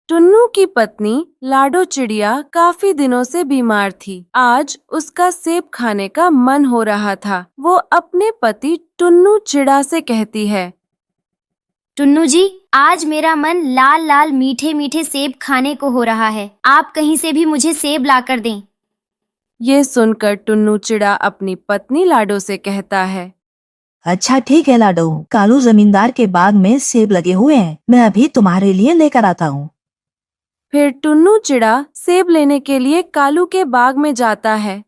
टुन्नू की पत्नी लाडो चिड़िया काफी दिनों से बीमार थी। आज उसका सेब खाने का मन हो रहा था। वो अपने पति टुन्नू चिड़ा से कहती है, टुन्नू जी, आज मेरा मन लाल लाल मीठे मीठे सेब खाने को हो रहा है। आप कहीं से भी मुझे सेब ला कर दें। ये सुनकर टुन्नू चिड़ा अपनी पत्नी लाडो से कहता है, अच्छा ठीक है लाडो, कालू जमींदार के बाग में सेब लगे हुए हैं, मैं अभी तुम्हारे लिए लेकर आता हूँ। फिर टुन्नू चिड़ा सेब लेने के लिए कालू के बाग में जाता है।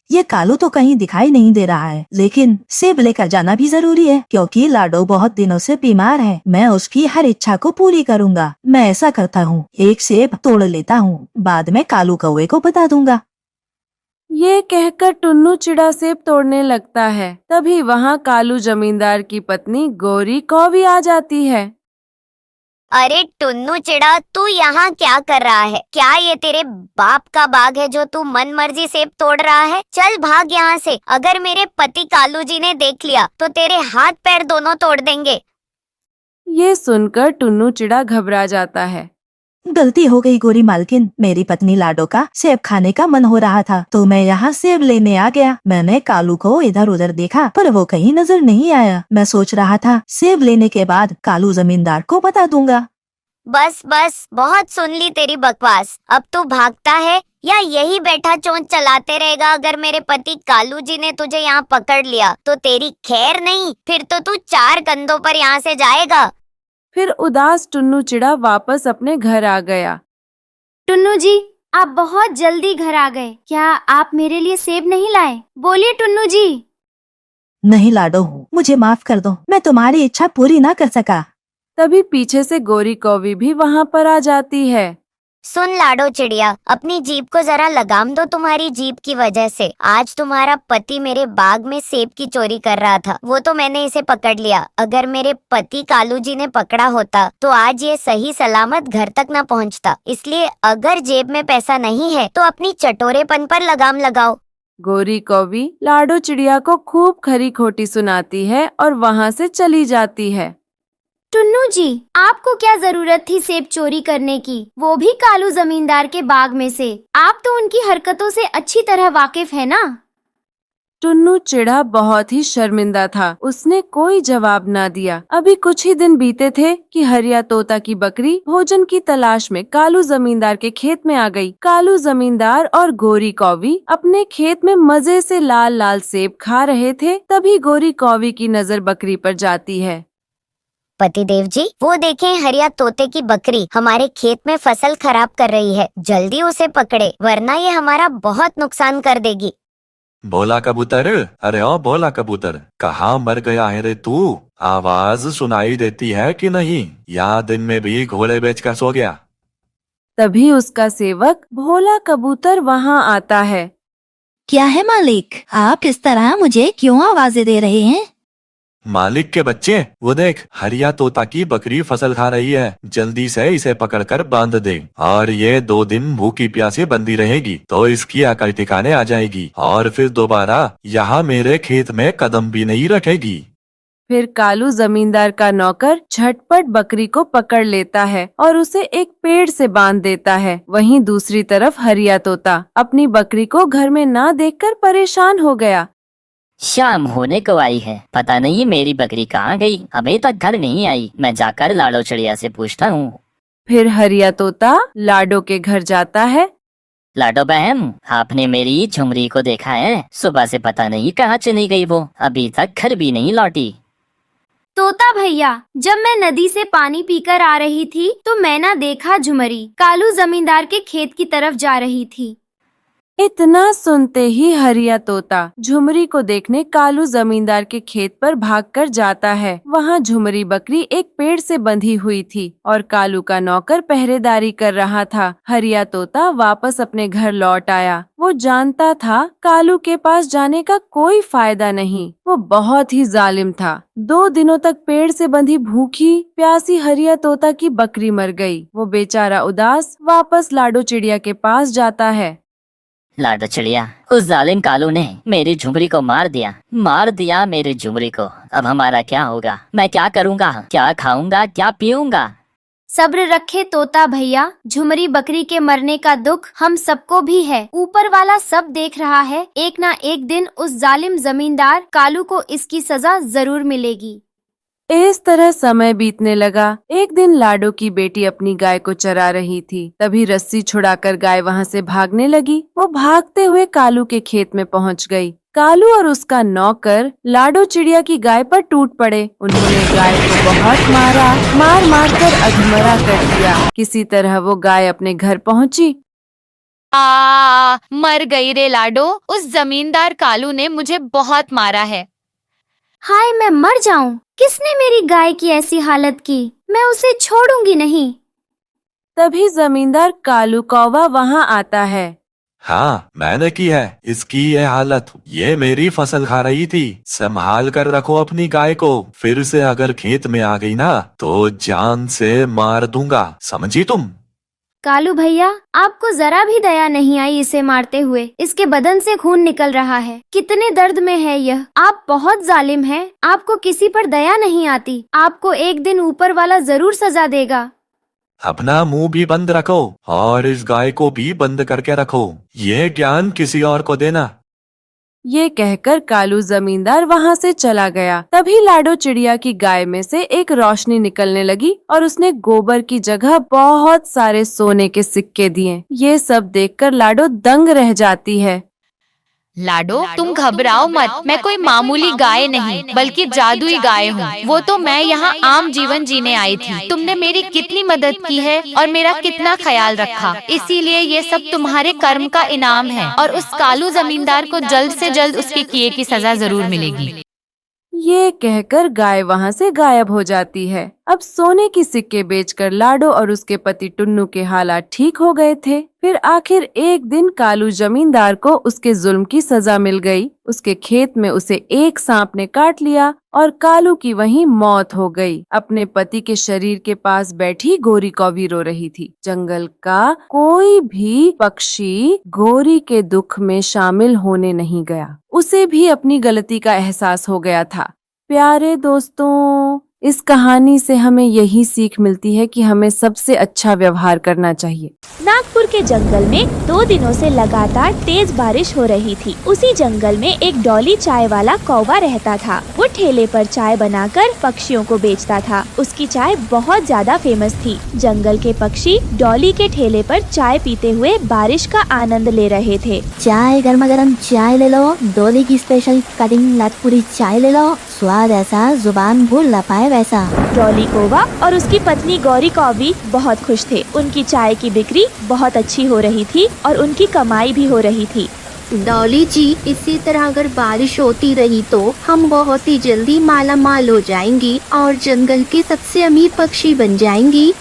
ये कालू तो कहीं दिखाई नहीं दे रहा है, लेकिन सेब लेकर जाना भी जरूरी है क्योंकि लाडो बहुत दिनों से बीमार है। मैं उसकी हर इच्छा को पूरी करूँगा। मैं ऐसा करता हूँ, एक सेब तोड़ लेता हूँ, बाद में कालू कौवे को बता दूंगा। ये कहकर टुन्नू चिड़ा सेब तोड़ने लगता है। तभी वहाँ कालू जमींदार की पत्नी गोरी कौवी आ जाती है। अरे टुन्नू चिड़ा, तू यहाँ क्या कर रहा है? क्या ये तेरे बाप का बाग है जो तू मन मर्जी सेब तोड़ रहा है? चल भाग यहाँ से। अगर मेरे पति कालू जी ने देख लिया तो तेरे हाथ पैर दोनों तोड़ देंगे। ये सुनकर टुन्नू चिड़ा घबरा जाता है। गलती हो गई गोरी मालकिन, मेरी पत्नी लाडो का सेब खाने का मन हो रहा था तो मैं यहाँ सेब लेने आ गया। मैंने कालू को इधर उधर देखा पर वो कहीं नजर नहीं आया। मैं सोच रहा था सेब लेने के बाद कालू जमींदार को बता दूंगा। बस बस, बहुत सुन ली तेरी बकवास। अब तू भागता है या यही बैठा चोंच चलाते रहेगा? अगर मेरे पति कालू जी ने तुझे यहाँ पकड़ लिया तो तेरी खैर नहीं, फिर तो तू 4 कंधों पर यहाँ से जाएगा। फिर उदास टुन्नू चिड़ा वापस अपने घर आ गया। टुन्नू जी, आप बहुत जल्दी घर आ गए। क्या आप मेरे लिए सेब नहीं लाए? बोलिए टुन्नू जी। नहीं लाडो, मुझे माफ कर दो, मैं तुम्हारी इच्छा पूरी ना कर सका। तभी पीछे से गोरी कौवी भी वहाँ पर आ जाती है। सुन लाडो चिड़िया, अपनी जीभ को जरा लगाम दो। तुम्हारी जीभ की वजह से आज तुम्हारा पति मेरे बाग में सेब की चोरी कर रहा था। वो तो मैंने इसे पकड़ लिया। अगर मेरे पति कालू जी ने पकड़ा होता तो आज ये सही सलामत घर तक न पहुंचता। इसलिए अगर जेब में पैसा नहीं है तो अपनी चटोरेपन पर लगाम लगाओ। गोरी कौवी लाडो चिड़िया को खूब खरी खोटी सुनाती है और वहाँ से चली जाती है। टुन्नू जी, आपको क्या जरूरत थी सेब चोरी करने की, वो भी कालू जमींदार के बाग में से? आप तो उनकी हरकतों से अच्छी तरह वाकिफ है ना। टुन्नू चिड़ा बहुत ही शर्मिंदा था। उसने कोई जवाब ना दिया। अभी कुछ ही दिन बीते थे कि हरिया तोता की बकरी भोजन की तलाश में कालू जमींदार के खेत में आ गई। कालू जमींदार और गोरी कौवी अपने खेत में मजे से लाल लाल सेब खा रहे थे। तभी गोरी कौवी की नजर बकरी पर जाती है। पतिदेव जी, वो देखें, हरिया तोते की बकरी हमारे खेत में फसल खराब कर रही है। जल्दी उसे पकड़े वरना ये हमारा बहुत नुकसान कर देगी। भोला कबूतर, अरे ओ भोला कबूतर, कहाँ मर गया है रे तू? आवाज सुनाई देती है कि नहीं? या दिन में भी घोड़े बेच कर सो गया? तभी उसका सेवक भोला कबूतर वहाँ आता है। क्या है मालिक, आप इस तरह मुझे क्यों आवाजें दे रहे हैं? मालिक के बच्चे, वो देख, हरिया तोता की बकरी फसल खा रही है। जल्दी से इसे पकड़कर बांध दे और ये 2 दिन भूखी प्यासी बंदी रहेगी तो इसकी अकल ठिकाने आ जाएगी और फिर दोबारा यहाँ मेरे खेत में कदम भी नहीं रखेगी। फिर कालू जमींदार का नौकर झटपट बकरी को पकड़ लेता है और उसे एक पेड़ से बांध देता है। वहीं दूसरी तरफ हरिया तोता अपनी बकरी को घर में ना देखकर परेशान हो गया। शाम होने को आई है, पता नहीं मेरी बकरी कहाँ गई, अभी तक घर नहीं आई। मैं जाकर लाडो चिड़िया से पूछता हूँ। फिर हरिया तोता लाडो के घर जाता है। लाडो बहन, आपने मेरी झुमरी को देखा है? सुबह से पता नहीं कहाँ चली गई वो, अभी तक घर भी नहीं लौटी। तोता भैया, जब मैं नदी से पानी पीकर आ रही थी तो मैं ना देखा झुमरी कालू जमींदार के खेत की तरफ जा रही थी। इतना सुनते ही हरिया तोता झुमरी को देखने कालू जमींदार के खेत पर भागकर जाता है। वहाँ झुमरी बकरी एक पेड़ से बंधी हुई थी और कालू का नौकर पहरेदारी कर रहा था। हरिया तोता वापस अपने घर लौट आया। वो जानता था कालू के पास जाने का कोई फायदा नहीं। वो बहुत ही जालिम था। 2 दिनों तक पेड़ से बंधी भूखी प्यासी हरिया तोता की बकरी मर गई। वो बेचारा उदास वापस लाडो चिड़िया के पास जाता है। लाडो चिड़िया, उस जालिम कालू ने मेरी झुमरी को मार दिया मेरी झुमरी को। अब हमारा क्या होगा? मैं क्या करूँगा? क्या खाऊंगा? क्या पीऊंगा? सब्र रखे तोता भैया, झुमरी बकरी के मरने का दुख हम सबको भी है। ऊपर वाला सब देख रहा है, एक ना एक दिन उस जालिम जमींदार कालू को इसकी सजा जरूर मिलेगी। इस तरह समय बीतने लगा। एक दिन लाडो की बेटी अपनी गाय को चरा रही थी। तभी रस्सी छुड़ाकर गाय वहां से भागने लगी। वो भागते हुए कालू के खेत में पहुंच गई। कालू और उसका नौकर लाडो चिड़िया की गाय पर टूट पड़े। उन्होंने गाय को बहुत मारा, मार मार कर अधमरा कर दिया। किसी तरह वो गाय अपने घर पहुंची। मर गई रे लाडो, उस जमींदार कालू ने मुझे बहुत मारा है। हाय मैं मर जाऊं, किसने मेरी गाय की ऐसी हालत की, मैं उसे छोड़ूंगी नहीं। तभी जमींदार कालू कौवा वहां आता है। हाँ, मैंने की है इसकी ये हालत। ये मेरी फसल खा रही थी। संभाल कर रखो अपनी गाय को। फिर से अगर खेत में आ गई ना तो जान से मार दूंगा, समझी तुम? कालू भैया, आपको जरा भी दया नहीं आई इसे मारते हुए। इसके बदन से खून निकल रहा है, कितने दर्द में है यह। आप बहुत जालिम हैं, आपको किसी पर दया नहीं आती। आपको एक दिन ऊपर वाला जरूर सजा देगा। अपना मुंह भी बंद रखो और इस गाय को भी बंद करके रखो। ये ज्ञान किसी और को देना। ये कहकर कालू जमींदार वहां से चला गया। तभी लाडो चिड़िया की गाय में से एक रोशनी निकलने लगी और उसने गोबर की जगह बहुत सारे सोने के सिक्के दिए। ये सब देखकर लाडो दंग रह जाती है। लाडो तुम घबराओ मत, मैं कोई मामूली गाय नहीं बल्कि जादुई गाय हूँ। वो तो मैं यहाँ आम जीवन जीने आई थी। तुमने मेरी कितनी मदद की है और मेरा कितना ख्याल रखा, इसीलिए ये सब तुम्हारे कर्म का इनाम है। और उस कालू जमींदार को जल्द से जल्द उसके किए की सजा जरूर मिलेगी। ये कहकर गाय वहां से गायब हो जाती है। अब सोने की सिक्के बेचकर लाडो और उसके पति टुन्नू के हालात ठीक हो गए थे। फिर आखिर एक दिन कालू जमींदार को उसके जुल्म की सजा मिल गई। उसके खेत में उसे एक सांप ने काट लिया और कालू की वहीं मौत हो गई। अपने पति के शरीर के पास बैठी गोरी कौवी रो रही थी। जंगल का कोई भी पक्षी गोरी के दुख में शामिल होने नहीं गया। उसे भी अपनी गलती का एहसास हो गया था। प्यारे दोस्तों, इस कहानी से हमें यही सीख मिलती है कि हमें सबसे अच्छा व्यवहार करना चाहिए। नागपुर के जंगल में 2 दिनों से लगातार तेज बारिश हो रही थी। उसी जंगल में एक डॉली चाय वाला कौवा रहता था। वो ठेले पर चाय बनाकर पक्षियों को बेचता था। उसकी चाय बहुत ज्यादा फेमस थी। जंगल के पक्षी डॉली के ठेले पर चाय पीते हुए बारिश का आनंद ले रहे थे। चाय गर्मा गर्म चाय ले लो, डोली की स्पेशल कटिंग नागपुरी चाय ले लो, स्वाद ऐसा जुबान भूल ना पाए वैसा। डॉली कौवा और उसकी पत्नी गौरी कौवी बहुत खुश थे। उनकी चाय की बिक्री बहुत अच्छी हो रही थी और उनकी कमाई भी हो रही थी। डॉली जी, इसी तरह अगर बारिश होती रही तो हम बहुत ही जल्दी माला माल हो जाएंगी और जंगल की सबसे अमीर पक्षी बन जाएंगी।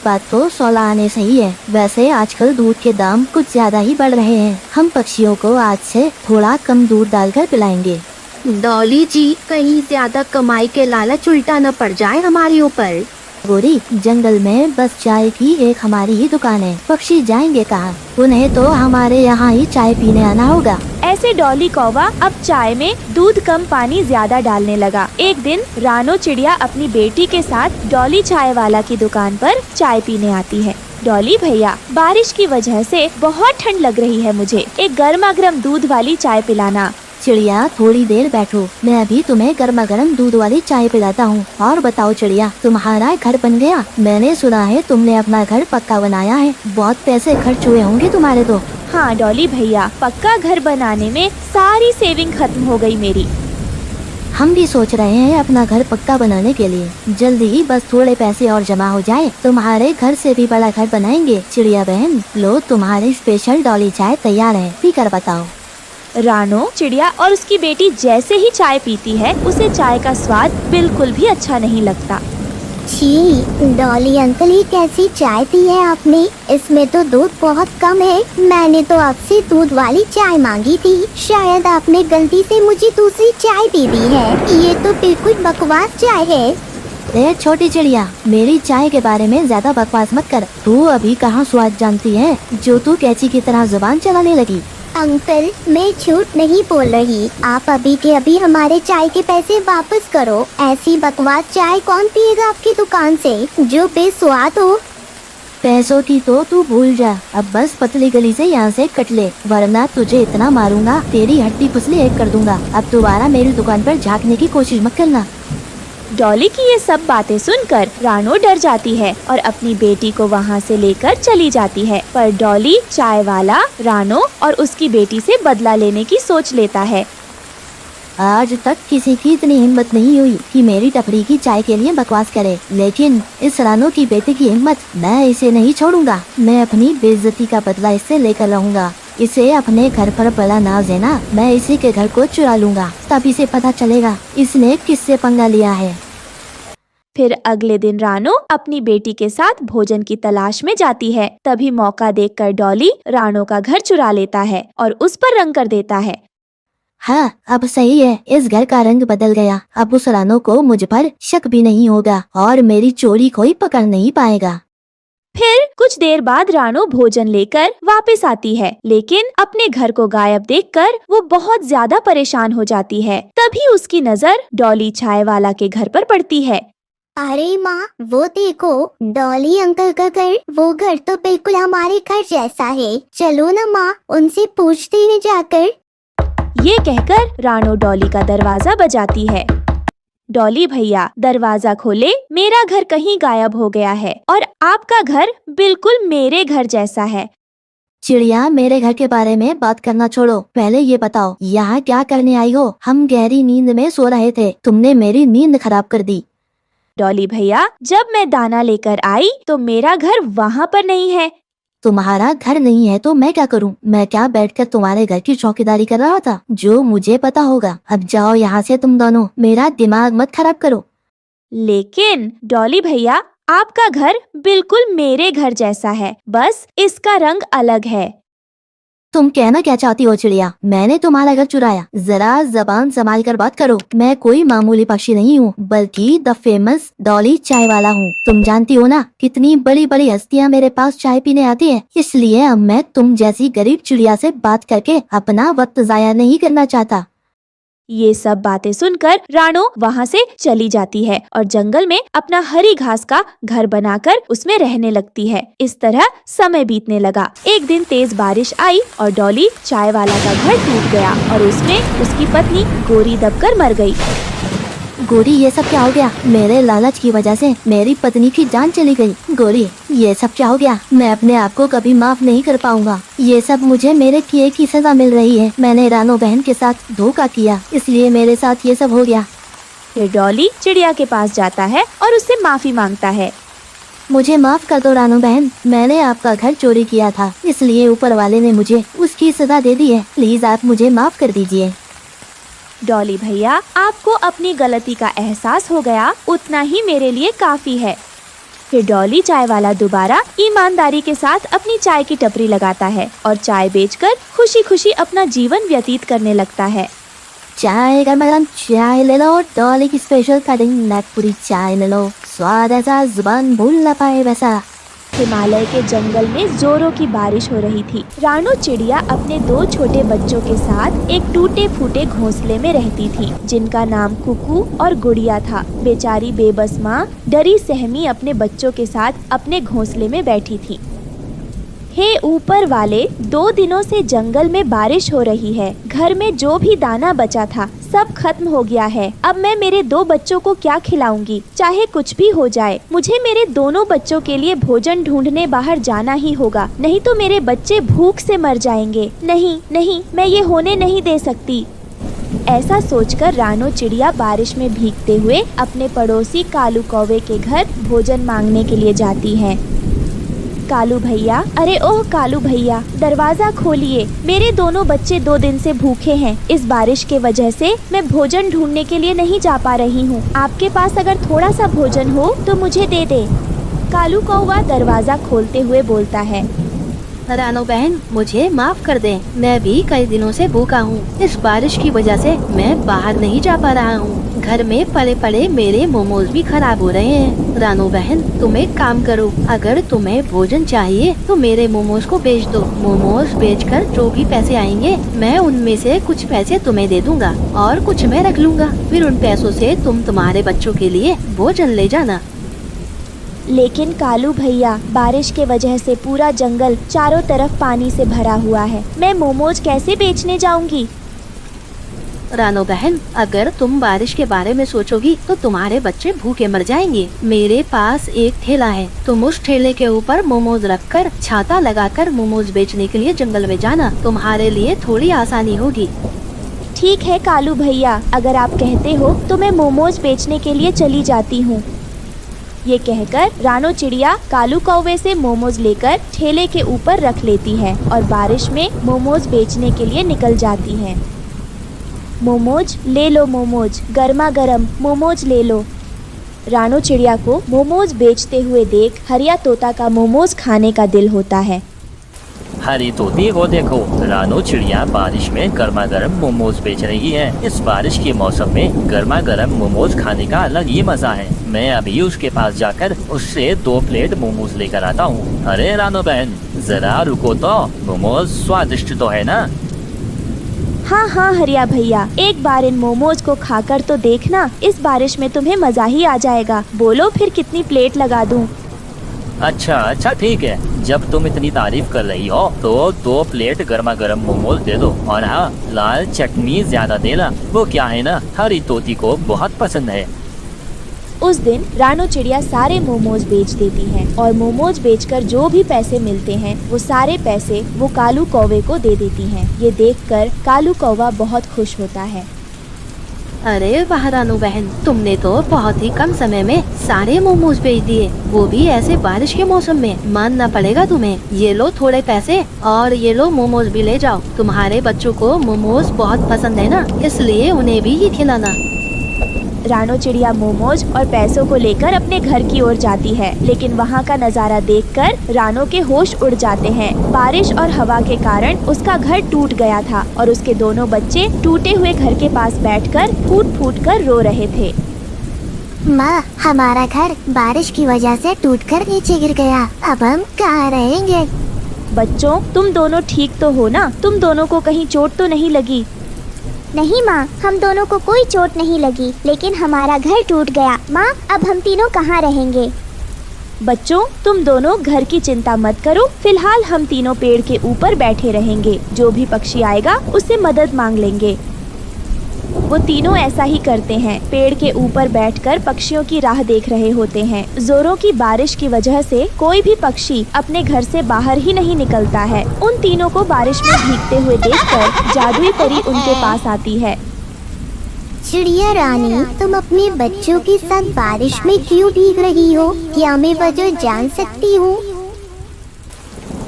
बात तो 16 आने सही है। वैसे आजकल दूध के दाम कुछ ज्यादा ही बढ़ रहे हैं। हम पक्षियों को आज से थोड़ा कम दूध डालकर पिलाएंगे। डॉली जी, कहीं ज्यादा कमाई के लालच उल्टा न पड़ जाए हमारे ऊपर। गोरी, जंगल में बस चाय की एक हमारी ही दुकान है। पक्षी जाएंगे कहाँ? उन्हें तो हमारे यहाँ ही चाय पीने आना होगा। ऐसे डॉली कौवा अब चाय में दूध कम पानी ज्यादा डालने लगा। एक दिन रानो चिड़िया अपनी बेटी के साथ डॉली चाय वाला की दुकान पर चाय पीने आती है। डॉली भैया, बारिश की वजह से बहुत ठंड लग रही है, मुझे एक गर्मा गर्म दूध वाली चाय पिलाना। चिड़िया, थोड़ी देर बैठो, मैं अभी तुम्हें गर्मा गर्म दूध वाली चाय पिलाता हूँ। और बताओ चिड़िया, तुम्हारा घर बन गया? मैंने सुना है तुमने अपना घर पक्का बनाया है। बहुत पैसे खर्च हुए होंगे तुम्हारे तो। हाँ डॉली भैया, पक्का घर बनाने में सारी सेविंग खत्म हो गई मेरी। हम भी सोच रहे हैं अपना घर पक्का बनाने के लिए। जल्दी ही बस थोड़े पैसे और जमा हो जाए, तुम्हारे घर से भी बड़ा घर बनाएंगे। चिड़िया बहन, लो तुम्हारी स्पेशल डॉली चाय तैयार है, पी कर बताओ। रानो चिड़िया और उसकी बेटी जैसे ही चाय पीती है, उसे चाय का स्वाद बिल्कुल भी अच्छा नहीं लगता। छी, डॉली अंकल, ये कैसी चाय पी है आपने? इसमें तो दूध बहुत कम है। मैंने तो आपसे दूध वाली चाय मांगी थी। शायद आपने गलती से मुझे दूसरी चाय दे दी है। ये तो बिल्कुल बकवास चाय है। छोटी चिड़िया, मेरी चाय के बारे में ज्यादा बकवास मत कर। तू अभी कहाँ स्वाद जानती है जो तू कैंची की तरह जुबान चलाने लगी। अंकल, मैं झूठ नहीं बोल रही। आप अभी के अभी हमारे चाय के पैसे वापस करो। ऐसी बकवास चाय कौन पिएगा आपकी दुकान से, जो बेस्वाद हो। पैसों की तो तू भूल जा, अब बस पतली गली से यहाँ से कट ले, वरना तुझे इतना मारूंगा तेरी हड्डी पुसली एक कर दूंगा। अब दोबारा मेरी दुकान पर झांकने की कोशिश मत करना। डॉली की ये सब बातें सुनकर रानो डर जाती है और अपनी बेटी को वहाँ से लेकर चली जाती है। पर डॉली चाय वाला, रानो और उसकी बेटी से बदला लेने की सोच लेता है। आज तक किसी की इतनी हिम्मत नहीं हुई कि मेरी टपरी की चाय के लिए बकवास करे, लेकिन इस रानो की बेटी की हिम्मत, मैं इसे नहीं छोड़ूंगा। मैं अपनी बेइज्जती का बदला इससे लेकर रहूंगा। इसे अपने घर पर बड़ा नाज है ना, मैं इसी के घर को चुरा लूंगा, तब इसे पता चलेगा इसने किससे पंगा लिया है। फिर अगले दिन रानो अपनी बेटी के साथ भोजन की तलाश में जाती है। तभी मौका देखकर डॉली रानो का घर चुरा लेता है और उस पर रंग कर देता है। हाँ, अब सही है, इस घर का रंग बदल गया। अब उस रानो को मुझ पर शक भी नहीं होगा और मेरी चोरी कोई पकड़ नहीं पाएगा। फिर कुछ देर बाद रानो भोजन लेकर वापस आती है, लेकिन अपने घर को गायब देखकर वो बहुत ज्यादा परेशान हो जाती है। तभी उसकी नजर डॉली चाय वाला के घर पर पड़ती है। अरे माँ, वो देखो डॉली अंकल का घर। वो घर तो बिल्कुल हमारे घर जैसा है। चलो ना माँ, उनसे पूछते हैं जाकर। ये कहकर रानो डॉली का दरवाजा बजाती है। डॉली भैया, दरवाजा खोले, मेरा घर कहीं गायब हो गया है और आपका घर बिल्कुल मेरे घर जैसा है। चिड़िया, मेरे घर के बारे में बात करना छोड़ो, पहले ये बताओ यहाँ क्या करने आई हो? हम गहरी नींद में सो रहे थे, तुमने मेरी नींद खराब कर दी। डॉली भैया, जब मैं दाना लेकर आई तो मेरा घर वहाँ पर नहीं है। तुम्हारा घर नहीं है तो मैं क्या करूं? मैं क्या बैठकर तुम्हारे घर की चौकीदारी कर रहा था? जो मुझे पता होगा। अब जाओ यहाँ से तुम दोनों, मेरा दिमाग मत खराब करो। लेकिन डॉली भैया, आपका घर बिल्कुल मेरे घर जैसा है, बस इसका रंग अलग है। तुम कहना क्या चाहती हो चिड़िया? मैंने तुम्हारा घर चुराया? जरा जबान संभाल कर बात करो। मैं कोई मामूली पक्षी नहीं हूँ, बल्कि द फेमस डॉली चाय वाला हूँ। तुम जानती हो ना कितनी बड़ी बड़ी हस्तियाँ मेरे पास चाय पीने आती है, इसलिए अब मैं तुम जैसी गरीब चिड़िया से बात करके अपना वक्त जाया नहीं करना चाहता। ये सब बातें सुनकर रानो वहाँ से चली जाती है और जंगल में अपना हरी घास का घर बनाकर उसमें रहने लगती है। इस तरह समय बीतने लगा। एक दिन तेज बारिश आई और डॉली चाय वाला का घर टूट गया और उसमें उसकी पत्नी गोरी दबकर मर गई। गोरी, ये सब क्या हो गया? मेरे लालच की वजह से मेरी पत्नी की जान चली गई। गोरी, ये सब क्या हो गया? मैं अपने आप को कभी माफ नहीं कर पाऊंगा। ये सब मुझे मेरे किए की सजा मिल रही है। मैंने रानो बहन के साथ धोखा किया, इसलिए मेरे साथ ये सब हो गया। फिर डॉली चिड़िया के पास जाता है और उससे माफी मांगता है। मुझे माफ कर दो रानो बहन, मैंने आपका घर चोरी किया था, इसलिए ऊपर वाले ने मुझे उसकी सजा दे दी है। प्लीज आप मुझे माफ कर दीजिए। डॉली भैया, आपको अपनी गलती का एहसास हो गया, उतना ही मेरे लिए काफी है। फिर डॉली चाय वाला दोबारा ईमानदारी के साथ अपनी चाय की टपरी लगाता है और चाय बेचकर खुशी खुशी अपना जीवन व्यतीत करने लगता है। चाय गरम चाय ले लो, डॉली की स्पेशल कटिंग नागपुरी चाय ले लो, स्वाद ऐसा जुबान भूल न पाए वैसा। हिमालय के जंगल में जोरों की बारिश हो रही थी। रानो चिड़िया अपने 2 छोटे बच्चों के साथ एक टूटे फूटे घोंसले में रहती थी, जिनका नाम कुकू और गुड़िया था। बेचारी बेबस माँ डरी सहमी अपने बच्चों के साथ अपने घोंसले में बैठी थी। हे ऊपर वाले, 2 दिनों से जंगल में बारिश हो रही है। घर में जो भी दाना बचा था सब खत्म हो गया है। अब मैं मेरे 2 बच्चों को क्या खिलाऊंगी? चाहे कुछ भी हो जाए, मुझे मेरे दोनों बच्चों के लिए भोजन ढूंढने बाहर जाना ही होगा, नहीं तो मेरे बच्चे भूख से मर जाएंगे। नहीं नहीं, मैं ये होने नहीं दे सकती। ऐसा सोचकर रानो चिड़िया बारिश में भीगते हुए अपने पड़ोसी कालू कौवे के घर भोजन मांगने के लिए जाती है। कालू भैया, अरे ओह कालू भैया, दरवाजा खोलिए, मेरे दोनों बच्चे 2 दिन से भूखे हैं। इस बारिश के वजह से मैं भोजन ढूंढने के लिए नहीं जा पा रही हूँ। आपके पास अगर थोड़ा सा भोजन हो तो मुझे दे दे। कालू कौवा दरवाजा खोलते हुए बोलता है। रानो बहन, मुझे माफ कर दें, मैं भी कई दिनों से भूखा हूँ। इस बारिश की वजह से मैं बाहर नहीं जा पा रहा हूँ। घर में पड़े पड़े मेरे मोमोज भी खराब हो रहे हैं। रानो बहन, तुम एक काम करो, अगर तुम्हें भोजन चाहिए तो मेरे मोमोज को बेच दो। मोमोज बेचकर जो भी पैसे आएंगे मैं उनमें से कुछ पैसे तुम्हें दे दूंगा और कुछ मैं रख लूंगा। फिर उन पैसों से तुम तुम्हारे बच्चों के लिए भोजन ले जाना। लेकिन कालू भैया, बारिश के वजह से पूरा जंगल चारों तरफ पानी से भरा हुआ है, मैं मोमोज कैसे बेचने जाऊंगी? रानो बहन, अगर तुम बारिश के बारे में सोचोगी तो तुम्हारे बच्चे भूखे मर जाएंगे। मेरे पास एक ठेला है, तुम उस ठेले के ऊपर मोमोज रखकर छाता लगाकर मोमोज बेचने के लिए जंगल में जाना, तुम्हारे लिए थोड़ी आसानी होगी। ठीक है कालू भैया, अगर आप कहते हो तो मैं मोमोज बेचने के लिए चली जाती हूँ। ये कहकर रानो चिड़िया कालू कौवे से मोमोज लेकर ठेले के ऊपर रख लेती है और बारिश में मोमोज बेचने के लिए निकल जाती है। मोमोज ले लो, मोमोज गर्मा गर्म मोमोज ले लो। रानो चिड़िया को मोमोज बेचते हुए देख हरिया तोता का मोमोज खाने का दिल होता है। हरी तोती को देखो, रानो चिड़िया बारिश में गर्मा गर्म मोमोज बेच रही है। इस बारिश के मौसम में गर्मा गर्म मोमोज खाने का अलग ही मजा है। मैं अभी उसके पास जाकर उससे 2 प्लेट मोमोज लेकर आता हूँ। अरे रानो बहन, जरा रुको तो, मोमोज स्वादिष्ट तो है ना? हाँ हाँ हरिया भैया, एक बार इन मोमोज को खाकर तो देखना, इस बारिश में तुम्हें मजा ही आ जाएगा। बोलो फिर कितनी प्लेट लगा दूँ? अच्छा ठीक है, जब तुम इतनी तारीफ कर रही हो तो 2 प्लेट गर्मा गर्म मोमोज दे दो। और हाँ, लाल चटनी ज्यादा देना, वो क्या है ना, हरी तोती को बहुत पसंद है। उस दिन रानो चिड़िया सारे मोमोज बेच देती है और मोमोज बेचकर जो भी पैसे मिलते हैं वो सारे पैसे वो कालू कौवे को दे देती हैं। ये देखकर कालू कौवा बहुत खुश होता है। अरे वाह रानो बहन, तुमने तो बहुत ही कम समय में सारे मोमोज बेच दिए, वो भी ऐसे बारिश के मौसम में। मानना पड़ेगा तुम्हें। ये लो थोड़े पैसे और ये लो मोमोज भी ले जाओ। तुम्हारे बच्चों को मोमोज बहुत पसंद है ना, इसलिए उन्हें भी ही खिलाना। रानो चिड़िया मोमोज और पैसों को लेकर अपने घर की ओर जाती है, लेकिन वहाँ का नज़ारा देखकर रानो के होश उड़ जाते हैं। बारिश और हवा के कारण उसका घर टूट गया था और उसके दोनों बच्चे टूटे हुए घर के पास बैठकर फूट फूट कर रो रहे थे। माँ, हमारा घर बारिश की वजह से टूटकर नीचे गिर गया, अब हम कहाँ रहेंगे? बच्चों, तुम दोनों ठीक तो हो ना? तुम दोनों को कहीं चोट तो नहीं लगी? नहीं माँ, हम दोनों को कोई चोट नहीं लगी, लेकिन हमारा घर टूट गया। माँ, अब हम तीनों कहाँ रहेंगे? बच्चों, तुम दोनों घर की चिंता मत करो, फिलहाल हम तीनों पेड़ के ऊपर बैठे रहेंगे। जो भी पक्षी आएगा उससे मदद मांग लेंगे। वो तीनों ऐसा ही करते हैं। पेड़ के ऊपर बैठकर पक्षियों की राह देख रहे होते हैं। जोरों की बारिश की वजह से कोई भी पक्षी अपने घर से बाहर ही नहीं निकलता है। उन तीनों को बारिश में भीगते हुए देखकर जादुई परी उनके पास आती है। चिड़िया रानी, तुम अपने बच्चों के साथ बारिश में क्यों भीग रही हो? क्या मैं वजह जान सकती हूँ?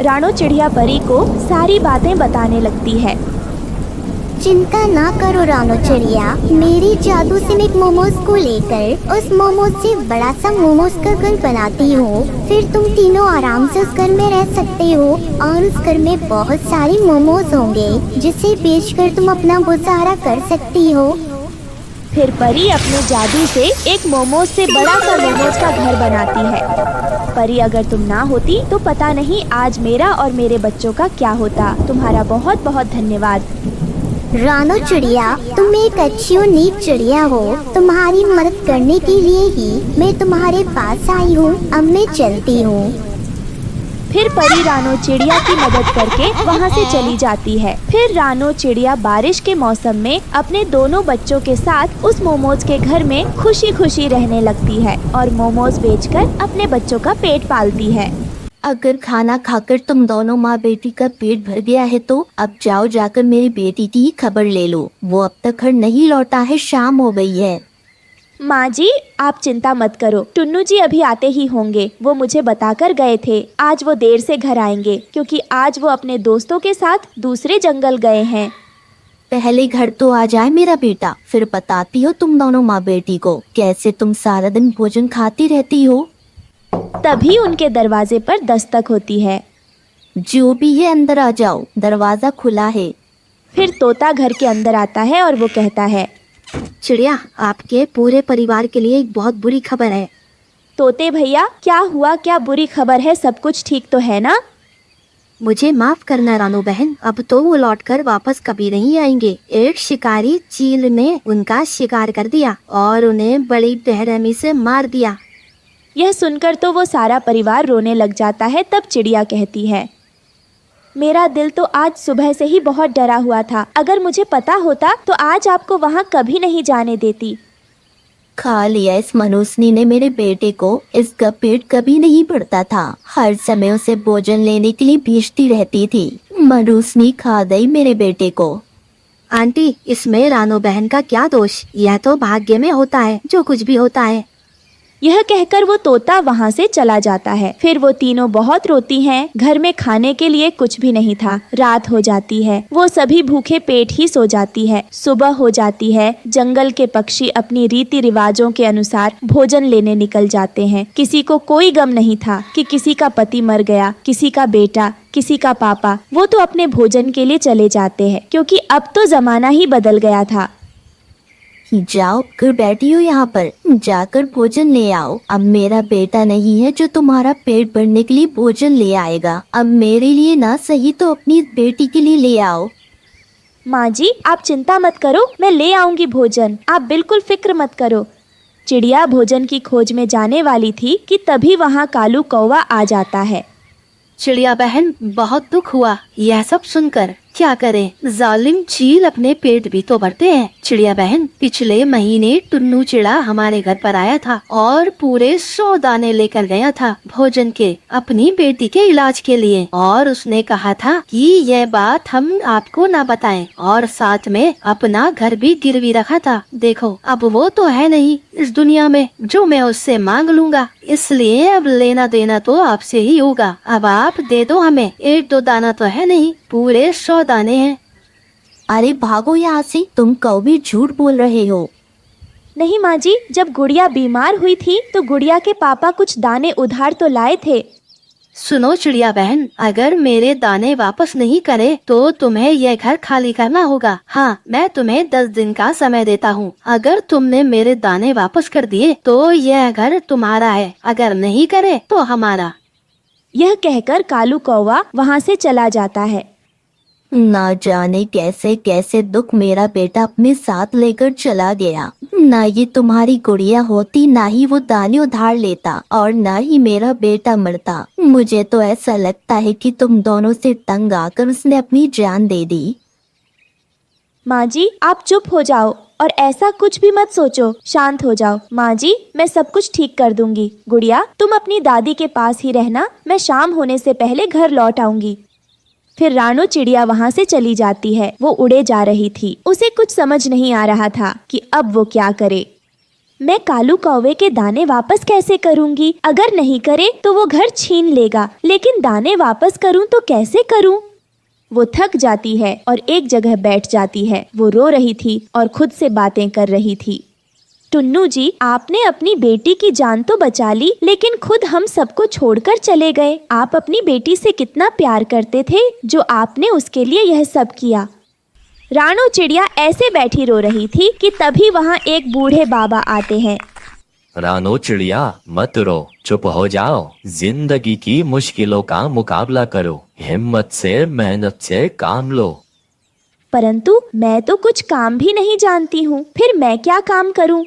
रानो चिड़िया परी को सारी बातें बताने लगती है। चिंता ना करो रानो चिड़िया, मेरी जादू से मैं एक मोमोज को लेकर उस मोमोज से बड़ा सा मोमोज का घर बनाती हूँ। फिर तुम तीनों आराम से उस घर में रह सकते हो और उस घर में बहुत सारे मोमोज होंगे जिसे बेचकर तुम अपना गुजारा कर सकती हो। फिर परी अपने जादू से एक मोमोज से बड़ा सा मोमोज का घर बनाती है। परी, अगर तुम ना होती तो पता नहीं आज मेरा और मेरे बच्चों का क्या होता। तुम्हारा बहुत बहुत धन्यवाद। रानो चिड़िया, तुम एक अच्छी और नीक चिड़िया हो। तुम्हारी मदद करने के लिए ही मैं तुम्हारे पास आई हूँ। अब मैं चलती हूँ। फिर परी रानो चिड़िया की मदद करके वहाँ से चली जाती है। फिर रानो चिड़िया बारिश के मौसम में अपने दोनों बच्चों के साथ उस मोमोज के घर में खुशी खुशी रहने लगती है और मोमोज बेचकर अपने बच्चों का पेट पालती है। अगर खाना खाकर तुम दोनों माँ बेटी का पेट भर गया है तो अब जाओ जाकर मेरी बेटी की खबर ले लो। वो अब तक घर नहीं लौटा है, शाम हो गई है। माँ जी, आप चिंता मत करो, टुन्नू जी अभी आते ही होंगे। वो मुझे बताकर गए थे आज वो देर से घर आएंगे, क्योंकि आज वो अपने दोस्तों के साथ दूसरे जंगल गए हैं। पहले घर तो आ जाए मेरा बेटा, फिर बताती हो तुम दोनों माँ बेटी को कैसे तुम सारा दिन भोजन खाती रहती हो। तभी उनके दरवाजे पर दस्तक होती है। जो भी है अंदर आ जाओ, दरवाजा खुला है। फिर तोता घर के अंदर आता है और वो कहता है, चिड़िया, आपके पूरे परिवार के लिए एक बहुत बुरी खबर है। तोते भैया क्या हुआ, क्या बुरी खबर है, सब कुछ ठीक तो है ना? मुझे माफ करना रानू बहन, अब तो वो लौटकर वापस कभी नहीं आएंगे। एक शिकारी चील ने उनका शिकार कर दिया और उन्हें बड़ी बेरहमी से मार दिया। यह सुनकर तो वो सारा परिवार रोने लग जाता है। तब चिड़िया कहती है, मेरा दिल तो आज सुबह से ही बहुत डरा हुआ था। अगर मुझे पता होता तो आज आपको वहाँ कभी नहीं जाने देती। खा लिया इस मनुष्य ने मेरे बेटे को। इसका पेट कभी नहीं भरता था, हर समय उसे भोजन लेने के लिए भेजती रहती थी। मनुष्य खा गई मेरे बेटे को। आंटी, इसमें रानू बहन का क्या दोष? यह तो भाग्य में होता है, जो कुछ भी होता है। यह कहकर वो तोता वहाँ से चला जाता है। फिर वो तीनों बहुत रोती हैं। घर में खाने के लिए कुछ भी नहीं था। रात हो जाती है, वो सभी भूखे पेट ही सो जाती है। सुबह हो जाती है। जंगल के पक्षी अपनी रीति रिवाजों के अनुसार भोजन लेने निकल जाते हैं। किसी को कोई गम नहीं था कि किसी का पति मर गया, किसी का बेटा, किसी का पापा। वो तो अपने भोजन के लिए चले जाते हैं, क्योंकि अब तो जमाना ही बदल गया था। जाओ कर बैठी हो यहाँ पर, जाकर भोजन ले आओ। अब मेरा बेटा नहीं है जो तुम्हारा पेट भरने के लिए भोजन ले आएगा। अब मेरे लिए ना सही तो अपनी बेटी के लिए ले आओ। माँ जी, आप चिंता मत करो, मैं ले आऊंगी भोजन। आप बिल्कुल फिक्र मत करो। चिड़िया भोजन की खोज में जाने वाली थी कि तभी वहाँ कालू कौवा आ जाता है। चिड़िया बहन, बहुत दुख हुआ यह सब सुनकर। क्या करें, जालिम चील अपने पेट भी तो भरते हैं। चिड़िया बहन, पिछले महीने टुन्नू चिड़ा हमारे घर पर आया था और पूरे 100 दाने लेकर गया था भोजन के, अपनी बेटी के इलाज के लिए। और उसने कहा था कि यह बात हम आपको ना बताएं, और साथ में अपना घर भी गिरवी रखा था। देखो, अब वो तो है नहीं इस दुनिया में जो मैं उससे मांग लूंगा, इसलिए अब लेना देना तो आपसे ही होगा। अब आप दे दो हमें। 1-2 दाना तो है नहीं, पूरे 100 दाने हैं। अरे भागो यहाँ से, तुम कौवे झूठ बोल रहे हो। नहीं माँ जी, जब गुड़िया बीमार हुई थी तो गुड़िया के पापा कुछ दाने उधार तो लाए थे। सुनो चिड़िया बहन, अगर मेरे दाने वापस नहीं करे तो तुम्हें यह घर खाली करना होगा। हाँ, मैं तुम्हें 10 दिन का समय देता हूँ। अगर तुमने मेरे दाने वापस कर दिए तो यह घर तुम्हारा है, अगर नहीं करे तो हमारा। यह कहकर कालू कौवा वहाँ से चला जाता है। ना जाने कैसे कैसे दुख मेरा बेटा अपने साथ लेकर चला गया। ना ये तुम्हारी गुड़िया होती, ना ही वो दाने उधार लेता, और ना ही मेरा बेटा मरता। मुझे तो ऐसा लगता है कि तुम दोनों से तंग आकर उसने अपनी जान दे दी। माँ जी, आप चुप हो जाओ और ऐसा कुछ भी मत सोचो। शांत हो जाओ। माँ जी, मैं सब कुछ ठीक कर दूंगी। गुड़िया, तुम अपनी दादी के पास ही रहना, मैं शाम होने से पहले घर लौट आऊंगी। फिर रानू चिड़िया वहाँ से चली जाती है। वो उड़े जा रही थी। उसे कुछ समझ नहीं आ रहा था कि अब वो क्या करे। मैं कालू कौवे के दाने वापस कैसे करूंगी? अगर नहीं करे तो वो घर छीन लेगा, लेकिन दाने वापस करूं तो कैसे करूं? वो थक जाती है और एक जगह बैठ जाती है। वो रो रही थी और खुद से बातें कर रही थी। टुन्नू जी, आपने अपनी बेटी की जान तो बचा ली, लेकिन खुद हम सबको छोड़कर चले गए। आप अपनी बेटी से कितना प्यार करते थे, जो आपने उसके लिए यह सब किया। रानू चिड़िया ऐसे बैठी रो रही थी कि तभी वहाँ एक बूढ़े बाबा आते हैं। रानो चिड़िया, मत रो, चुप हो जाओ। जिंदगी की मुश्किलों का मुकाबला करो, हिम्मत से मेहनत से काम लो। परंतु मैं तो कुछ काम भी नहीं जानती हूँ, फिर मैं क्या काम करूँ?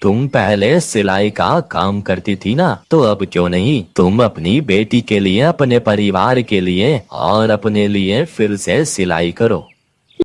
तुम पहले सिलाई का काम करती थी ना, तो अब क्यों नहीं तुम अपनी बेटी के लिए, अपने परिवार के लिए और अपने लिए फिर से सिलाई करो।